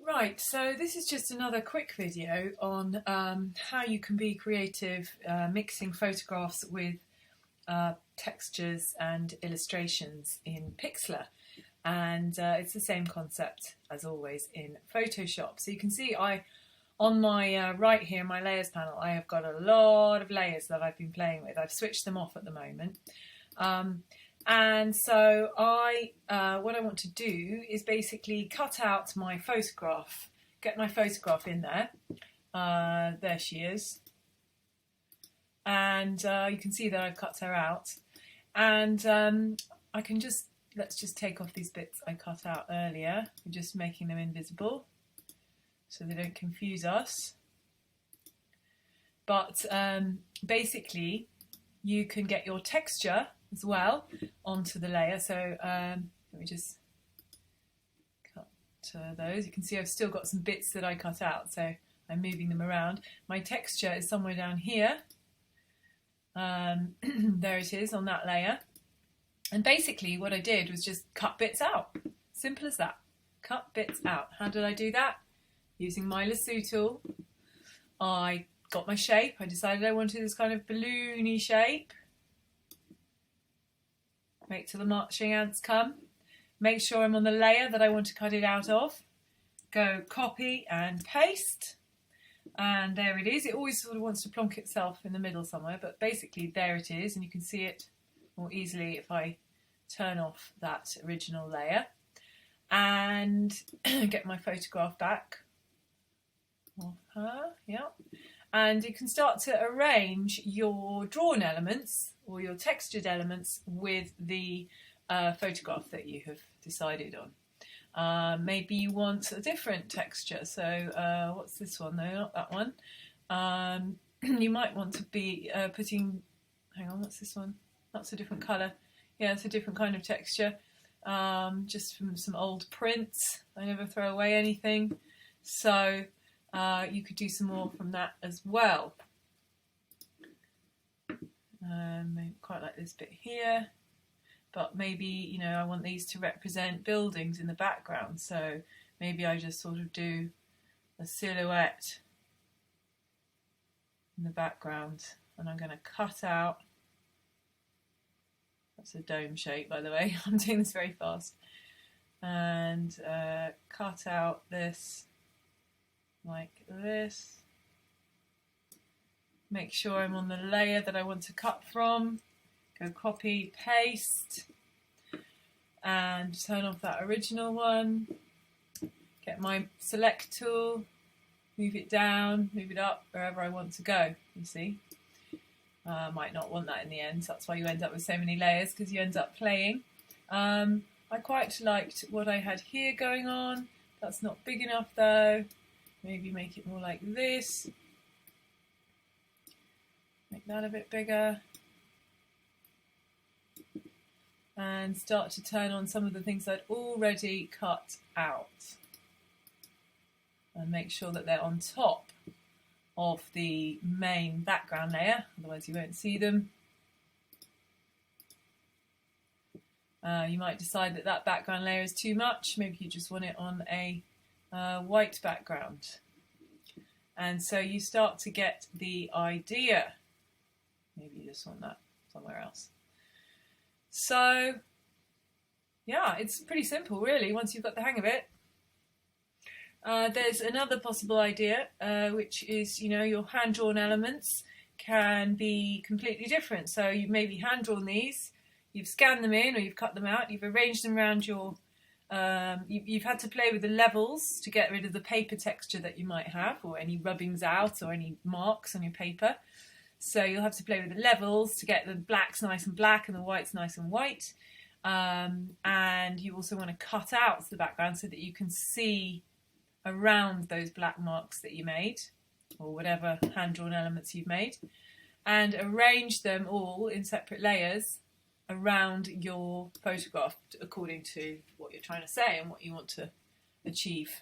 Right, so this is just another quick video on how you can be creative mixing photographs with textures and illustrations in Pixlr. And it's the same concept as always in Photoshop. So you can see on my right here, my layers panel, I have got a lot of layers that I've been playing with. I've switched them off at the moment. And so what I want to do is basically cut out my photograph, get my photograph in there. There she is. And you can see that I've cut her out. And I can let's just take off these bits I cut out earlier. I'm just making them invisible so they don't confuse us. But basically, you can get your texture as well onto the layer. So let me just cut those. You can see I've still got some bits that I cut out, so I'm moving them around. My texture is somewhere down here. There it is on that layer. And basically what I did was just cut bits out. Simple as that. Cut bits out. How did I do that? Using my lasso tool. I got my shape. I decided I wanted this kind of balloony shape. Wait till the marching ants come. Make sure I'm on the layer that I want to cut it out of. Go copy and paste. And there it is. It always sort of wants to plonk itself in the middle somewhere, but basically there it is, and you can see it more easily if I turn off that original layer and get my photograph back of her. Yeah. And you can start to arrange your drawn elements or your textured elements with the photograph that you have decided on. Maybe you want a different texture. So what's this one? No, not that one. You might want to be putting, hang on, what's this one? That's a different colour. Yeah, it's a different kind of texture. Just from some old prints. I never throw away anything. So you could do some more from that as well. Maybe quite like this bit here. But maybe, you know, I want these to represent buildings in the background. So maybe I just sort of do a silhouette in the background. And I'm going to cut out. That's a dome shape, by the way. I'm doing this very fast. And cut out this like this. Make sure I'm on the layer that I want to cut from. Go copy, paste, and turn off that original one. Get my select tool, move it down, move it up, wherever I want to go, you see. I might not want that in the end, so that's why you end up with so many layers, because you end up playing. I quite liked what I had here going on. That's not big enough though. Maybe make it more like this. Make that a bit bigger. And start to turn on some of the things I'd already cut out. And make sure that they're on top of the main background layer, otherwise you won't see them. You might decide that that background layer is too much. Maybe you just want it on a white background. And so you start to get the idea. Maybe you just want that somewhere else. So, yeah, it's pretty simple, really, once you've got the hang of it. There's another possible idea, which is, you know, your hand-drawn elements can be completely different. So you've maybe hand-drawn these, you've scanned them in or you've cut them out, you've arranged them around your... you've had to play with the levels to get rid of the paper texture that you might have, or any rubbings out or any marks on your paper. So you'll have to play with the levels to get the blacks nice and black and the whites nice and white. And you also want to cut out the background so that you can see around those black marks that you made, or whatever hand-drawn elements you've made, and arrange them all in separate layers around your photograph according to what you're trying to say and what you want to achieve.